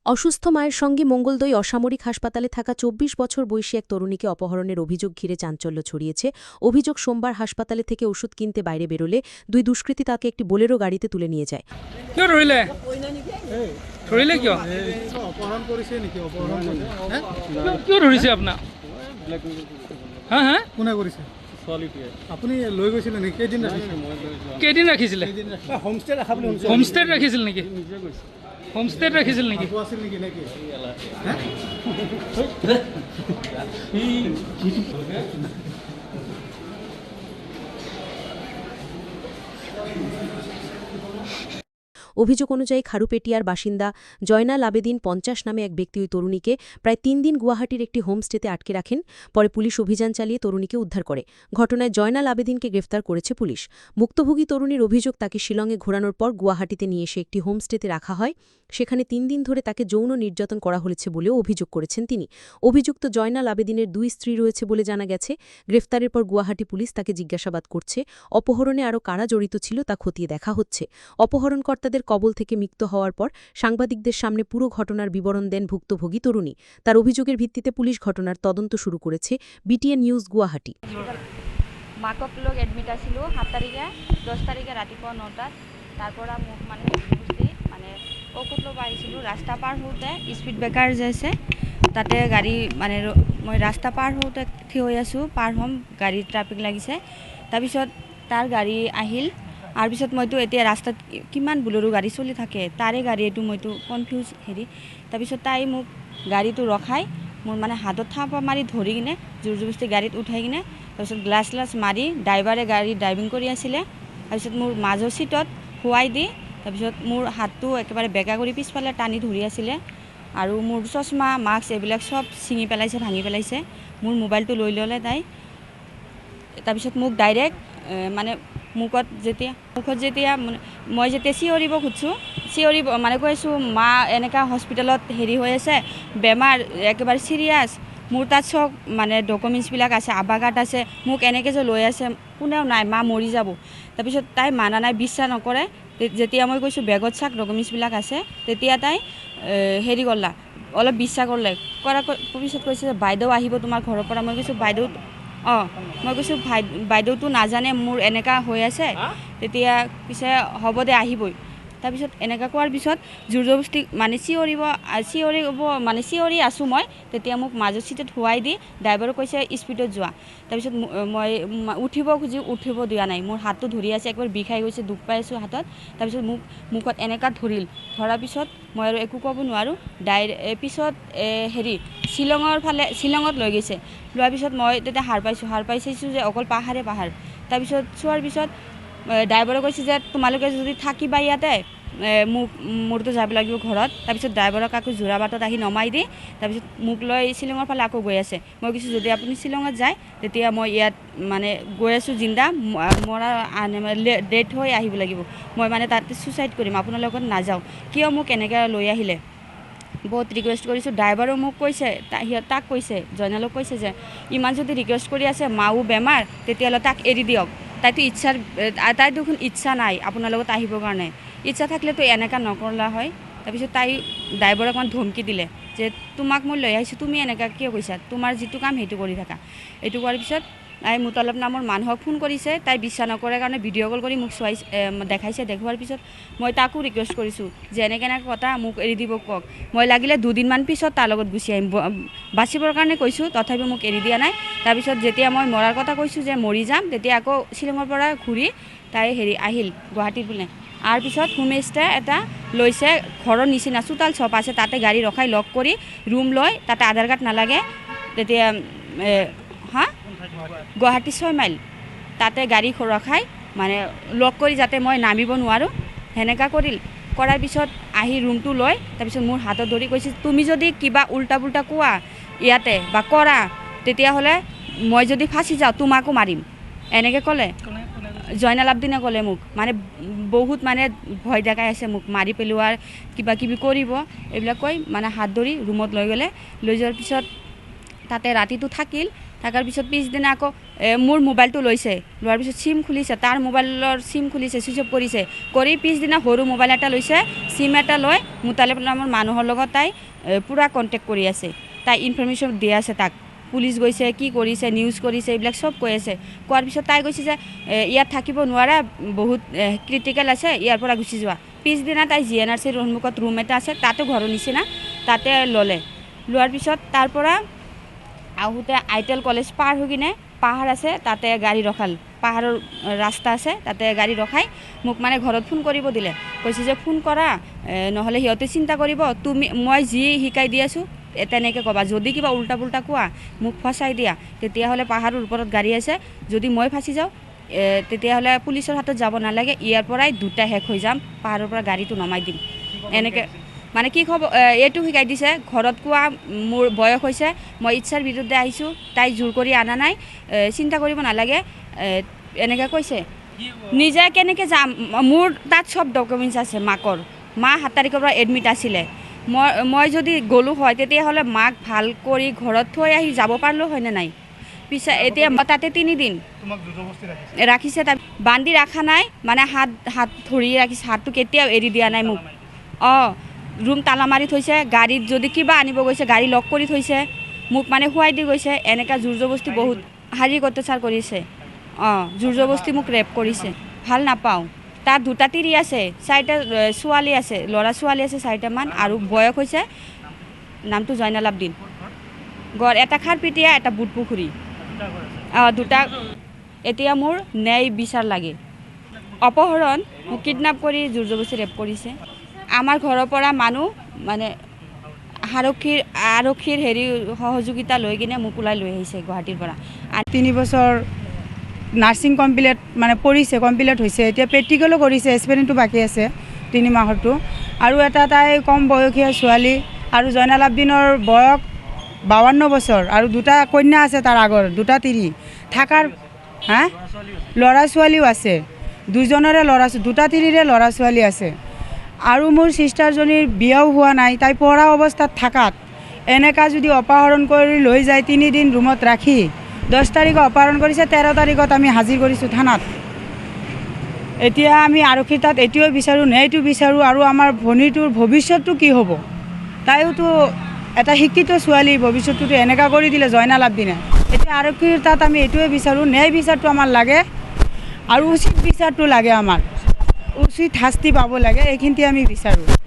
অসুস্থ মায়ের সঙ্গে মঙ্গলদৈ অসামরিক হাসপাতালে থাকা ২৪ বছর বয়সী এক তরুণীকে অপহরণের অভিযোগ ঘিরে চাঞ্চল্য ছড়িয়েছে। অভিযোগ সোমবার হাসপাতালে থেকে ওষুধ কিনতে বাইরে বেরোলে দুই দুষ্কৃতী তাকে একটি বোলেরো গাড়িতে তুলে নিয়ে যায়। কিয় ধৰিলে ধৰিলে কিয় অপহৰণ কৰিছে নেকি? অপহৰণ কিয় ধৰিছে আপোনাক? হা হা কোনে কৰিছে? আপুনি লৈ গৈছিলে নেকি? কেইদিন ৰাখিছিলে? হোমষ্টে ৰাখা বুলি শুনিছোঁ। হোমষ্টেত ৰাখিছিল নেকি? হোমষ্টেত ৰাখিছিল নেকি? আছিল নেকি নেকি? অভিযোগ অনুযায়ী খারুপেটিয়ার বাসিন্দা জয়নাল আবেদিন ৫০ নামে এক ব্যক্তি ওই তরুণীকে প্রায় ৩ দিন গুয়াহাটির একটি হোমস্টেতে আটকে রাখেন। পরে পুলিশ অভিযান চালিয়ে তরুণীকে উদ্ধার করে। ঘটনায় জয়নাল আবেদিনকে গ্রেফতার করেছে পুলিশ। ভুক্তভোগী তরুণীর অভিযোগ, তাকে শিলংয়ে ঘোরানোর পর গুয়াহাটিতে নিয়ে এসে একটি হোমস্টেতে রাখা হয়। সেখানে ৩ দিন ধরে তাকে যৌন নির্যাতন করা হয়েছে বলেও অভিযোগ করেছেন তিনি। অভিযুক্ত জয়নাল আবেদিনের ২ স্ত্রী রয়েছে বলে জানা গেছে। গ্রেফতারের পর গুয়াহাটি পুলিশ তাকে জিজ্ঞাসাবাদ করছে। অপহরণে আরও কারা জড়িত ছিল তা খতিয়ে দেখা হচ্ছে। অপহরণকর্তাদের কবল থেকে মুক্ত হওয়ার পর সাংবাদিকদের সামনে পুরো ঘটনার বিবরণ দেন ভুক্তভোগী তরুণী। তার অভিযোগের ভিত্তিতে পুলিশ ঘটনার তদন্ত শুরু করেছে। BTN news Guwahati. মাকক লোক এডমিট আছিল ৭ তাৰিখে ১০ তাৰিখে ৰাতিপুৱা ৯টাত। তাৰপৰ মোক মানে মানে ঔষধ ল'ব আহিছিলোঁ। ৰাস্তা পাৰ হওঁতে স্পীড ব্ৰেকাৰ যে আছে তাতে গাড়ী মানে মই ৰাস্তা পাৰ হওঁতে থিয় হৈ আছোঁ। পাৰ হ'ম, গাড়ী ট্ৰাফিক লাগিছে। তাৰপিছত তাৰ গাড়ী আহিল। আৰু পিছত মইতো এতিয়া ৰাস্তাত কিমান বুলেৰো গাড়ী চলি থাকে, তাৰে গাড়ী এইটো মইতো কনফিউজ তাৰপিছত তাই মোক গাড়ীটো ৰখাই মোৰ মানে হাতত থাপা মাৰি ধৰি কিনে জোৰ জবস্তি গাড়ীত উঠাই কিনে তাৰপিছত গ্লাছ মাৰি ড্ৰাইভাৰে গাড়ী ড্ৰাইভিং কৰি আছিলে। তাৰপিছত মোৰ মাজৰ চিটত শুৱাই দি তাৰপিছত মোৰ হাতটো একেবাৰে বেকা কৰি পিছফালে টানি ধৰি আছিলে। আৰু মোৰ চশমা মাস্ক এইবিলাক চব ছিঙি পেলাইছে, ভাঙি পেলাইছে। মোৰ মোবাইলটো লৈ ল'লে তাই। তাৰপিছত মোক ডাইৰেক্ট মানে মুখত যেতিয়া মই যেতিয়া চিঞৰিব খুজিছোঁ, চিঞৰিব মানে কৈছোঁ মা এনেকুৱা হস্পিটেলত হৈ আছে, বেমাৰ একেবাৰে চিৰিয়াছ, মোৰ তাত চব মানে ডকুমেণ্টছবিলাক আছে, আধাৰ কাৰ্ড আছে, মোক এনেকৈ যে লৈ আছে, কোনেও নাই, মা মৰি যাব। তাৰপিছত তাই মানা নাই, বিশ্বাস নকৰে। যেতিয়া মই কৈছোঁ বেগত চাক ডকুমেণ্টছবিলাক আছে, তেতিয়া তাই কৰলা, অলপ বিশ্বাস কৰিলে। কৰাৰ পিছত কৈছে যে বাইদেউ আহিব তোমাৰ ঘৰৰ পৰা। মই কৈছোঁ বাইদেউ মই কৈছোঁ বাইদেউটো নাজানে মোৰ এনেকুৱা হৈ আছে। তেতিয়া পিছে হ'ব দে আহিবই। তাৰপিছত এনেকুৱা কোৱাৰ পিছত জোৰ জবস্তি মানে চিঞৰি আছোঁ মই। তেতিয়া মোক মাজৰ চিটত শুৱাই দি ড্ৰাইভাৰে কৈছে স্পীডত যোৱা। তাৰপিছত মই উঠিব দিয়া নাই। মোৰ হাতটো ধৰি আছে, একবাৰ বিষাই গৈছে, দুখ পাই আছোঁ হাতত। তাৰপিছত মুখত এনেকুৱা ধৰিল। ধৰাৰ পিছত মই আৰু একো ক'ব নোৱাৰোঁ। পিছত শ্বিলঙত লৈ গৈছে। লোৱাৰ পিছত মই তেতিয়া সাৰ পাইছোঁ যে অকল পাহাৰ। তাৰপিছত চোৱাৰ পিছত ড্ৰাইভাৰে কৈছে যে তোমালোকে যদি থাকিবা ইয়াতে, মোৰতো যাব লাগিব ঘৰত। তাৰপিছত ড্ৰাইভাৰক আকৌ যোৰাবাটত আহি নমাই দি তাৰপিছত মোক লৈ শ্বিলঙৰ ফালে আকৌ গৈ আছে। মই কৈছোঁ যদি আপুনি শ্বিলঙত যায় তেতিয়া মই ইয়াত মানে গৈ আছোঁ জিন্দা, মৰা ডেথ হৈ আহিব লাগিব। মই মানে তাতে ছুচাইড কৰিম, আপোনাৰ লগত নাযাওঁ। কিয় মোক এনেকৈ লৈ আহিলে? বহুত ৰিকুৱেষ্ট কৰিছোঁ। ড্ৰাইভাৰেও মোক কৈছে, তাক কৈছে, জয়নালক কৈছে যে ইমান যদি ৰিকুৱেষ্ট কৰি আছে, মাও বেমাৰ, তেতিয়াহ'লে তাক এৰি দিয়ক। তাই দেখোন ইচ্ছা নাই আপোনাৰ লগত আহিবৰ কাৰণে। ইচ্ছা থাকিলেতো এনেকুৱা নকৰলা হয়। তাৰপিছত তাই ড্ৰাইভাৰক অকণমান ধমকি দিলে যে তোমাক মই লৈ আহিছোঁ, তুমি এনেকুৱা কিয় কৈছা? তোমাৰ যিটো কাম সেইটো কৰি থাকা। এইটো কৰাৰ পিছত তাই মুতালব নামৰ মানুহক ফোন কৰিছে। তাই বিশ্বাস নকৰে কাৰণে ভিডিঅ' কল কৰি মোক দেখাইছে। দেখুৱাৰ পিছত মই তাকো ৰিকুৱেষ্ট কৰিছোঁ যে এনেকৈ কথা, মোক এৰি দিব কওক। মই লাগিলে 2 দিনমান পিছত তাৰ লগত গুচি আহিম, বাচিবৰ কাৰণে কৈছোঁ। তথাপিও মোক এৰি দিয়া নাই। তাৰপিছত যেতিয়া মই মৰাৰ কথা কৈছোঁ যে মৰি যাম, তেতিয়া আকৌ শ্বিলঙৰ পৰা ঘূৰি তাই আহিল গুৱাহাটীত বোলে। আৰু পিছত হোমষ্টে এটা লৈছে, ঘৰৰ নিচিনা চোতাল চব আছে, তাতে গাড়ী ৰখাই লক কৰি ৰুম লৈ, তাতে আধাৰ কাৰ্ড নালাগে। তেতিয়া গুৱাহাটী 6 মাইল তাতে গাড়ী ৰখাই মানে লক কৰি, যাতে মই নামিব নোৱাৰোঁ, সেনেকুৱা কৰাৰ পিছত আহি ৰুমটো লৈ তাৰপিছত মোৰ হাতত ধৰি কৈছে তুমি যদি কিবা উল্টা পুল্টা কোৱা ইয়াতে বা কৰা, তেতিয়াহ'লে মই যদি ফাঁচি যাওঁ তোমাকো মাৰিম, এনেকৈ ক'লে। জয়নাল আবেদিনে ক'লে মোক, মানে বহুত মানে ভয় দেখাই আছে, মোক মাৰি পেলোৱাৰ কিবা কিবি কৰিব এইবিলাক কৈ মানে হাত ধৰি ৰুমত লৈ গ'লে। লৈ যোৱাৰ পিছত তাতে ৰাতিটো থকাৰ পিছত পিছদিনা আকৌ মোৰ মোবাইলটো লৈছে, লোৱাৰ পিছত চিম খুলিছে, তাৰ মোবাইলৰ চিম খুলিছে, ছুইচ অফ কৰিছে, কৰি পিছদিনা সৰু মোবাইল এটা লৈছে, চিম এটা লৈ মুতালিব নামৰ মানুহৰ লগত তাই পূৰা কণ্টেক্ট কৰি আছে, তাই ইনফৰমেশ্যন দি আছে তাক, পুলিচ গৈছে, কি কৰিছে, নিউজ কৰিছে, এইবিলাক চব কৈ আছে। কোৱাৰ পিছত তাই কৈছে যে ইয়াত থাকিব নোৱাৰা, বহুত ক্ৰিটিকেল আছে, ইয়াৰ পৰা গুচি যোৱা। পিছদিনা তাই GNRCৰ সন্মুখত ৰুম এটা আছে, তাতো ঘৰৰ নিচিনা, তাতে ল'লে। লোৱাৰ পিছত তাৰ পৰা আহোঁতে আইটেল কলেজ পাৰ হৈ কিনে পাহাৰ আছে, তাতে গাড়ী ৰখাল, পাহাৰৰ ৰাস্তা আছে, তাতে গাড়ী ৰখাই মোক মানে ঘৰত ফোন কৰিব দিলে, কৈছে যে ফোন কৰা, নহ'লে সিহঁতে চিন্তা কৰিব, মই যি শিকাই দি আছোঁ তেনেকৈ ক'বা, যদি কিবা উল্টা পুল্টা কোৱা, মোক ফচাই দিয়া, তেতিয়াহ'লে পাহাৰৰ ওপৰত গাড়ী আছে, যদি মই ফাঁচি যাওঁ তেতিয়াহ'লে পুলিচৰ হাতত যাব নালাগে, ইয়াৰ পৰাই দুটা শেষ হৈ যাম, পাহাৰৰ পৰা গাড়ীটো নমাই দিম। এনেকৈ মানে কি খবৰ এইটো শিকাই দিছে, ঘৰত কোৱা মোৰ বয়স হৈছে, মই ইচ্ছাৰ বিৰুদ্ধে আহিছোঁ, তাই জোৰ কৰি অনা নাই, চিন্তা কৰিব নালাগে, এনেকৈ কৈছে। নিজে কেনেকৈ যাম, মোৰ তাত চব ডকুমেণ্টছ আছে মাকৰ, মা 7 তাৰিখৰ পৰা এডমিট আছিলে, মই যদি গ'লোঁ হয় তেতিয়াহ'লে মাক ভাল কৰি ঘৰত থৈ আহি যাব পাৰিলোঁ হয়নে নাই। পিছে এতিয়া তাতে 3 দিন ৰাখিছে, তাত বান্ধি ৰখা নাই, মানে হাত ধৰি ৰাখিছে, হাতটো কেতিয়াও এৰি দিয়া নাই মোক। ৰুম তালা মাৰি থৈছে, গাড়ীত যদি কিবা আনিব গৈছে গাড়ী লক কৰি থৈছে, মোক মানে শুৱাই দি গৈছে, এনেকুৱা জোৰ জবস্তি বহুত শাৰীৰিক অত্যাচাৰ কৰিছে। জোৰ জবস্তি মোক ৰেপ কৰিছে, ভাল নাপাওঁ। তাত 2টা তিৰি আছে, 4টা ছোৱালী আছে, ল'ৰা ছোৱালী আছে 4টামান, আৰু বয়স হৈছে, নামটো জয়নাল আবদিন, গড় এটা খাৰপিটিয়া, এটা বুটপুখুৰী, 2টা। এতিয়া মোৰ ন্যায় বিচাৰ লাগে। অপহৰণ, মোক কিডনেপ কৰি জোৰ জবস্তি ৰেপ কৰিছে। আমাৰ ঘৰৰ পৰা মানুহ মানে আৰক্ষীৰ সহযোগিতা লৈ কিনে মোক ওলাই লৈ আহিছে গুৱাহাটীৰ পৰা। 3 বছৰ নাৰ্ছিং কমপ্লিট মানে পঢ়িছে, কমপ্লিট হৈছে, এতিয়া প্ৰেক্টিকেলো কৰিছে, এক্সপেৰিয়েন্সটো বাকী আছে 3 মাহৰটো। আৰু এটা তাই কম বয়সীয়া ছোৱালী, আৰু জয়নাল আবদিনৰ বয়স 52 বছৰ, আৰু 2টা কন্যা আছে, তাৰ আগৰ 2টা তিৰি থাকাৰ, ল'ৰা ছোৱালীও আছে, 2জনৰে 2টা তিৰিৰে ল'ৰা ছোৱালী আছে। আৰু মোৰ ছিষ্টাৰজনীৰ বিয়াও হোৱা নাই, তাই পঢ়া অৱস্থাত থাকাত এনেকুৱা যদি অপহৰণ কৰি লৈ যায়, 3 দিন ৰুমত ৰাখি 10 তাৰিখে অপহৰণ কৰিছে, 13 তাৰিখত আমি হাজিৰ কৰিছোঁ থানাত। এতিয়া আমি আৰক্ষীৰ তাত এইটোৱে বিচাৰোঁ, ন্যায়টো বিচাৰোঁ, আৰু আমাৰ ভনীটোৰ ভৱিষ্যতটো কি হ'ব। তাইওতো এটা শিক্ষিত ছোৱালী, ভৱিষ্যতটোতো এনেকুৱা কৰি দিলে জয়নাল আবদিনে। এতিয়া আৰক্ষীৰ তাত আমি এইটোৱে বিচাৰোঁ, ন্যায় বিচাৰটো আমাৰ লাগে, আৰু উচিত বিচাৰটো লাগে, আমাৰ উচিত শাস্তি পাব লাগে, এইখিনিতে আমি বিচাৰোঁ।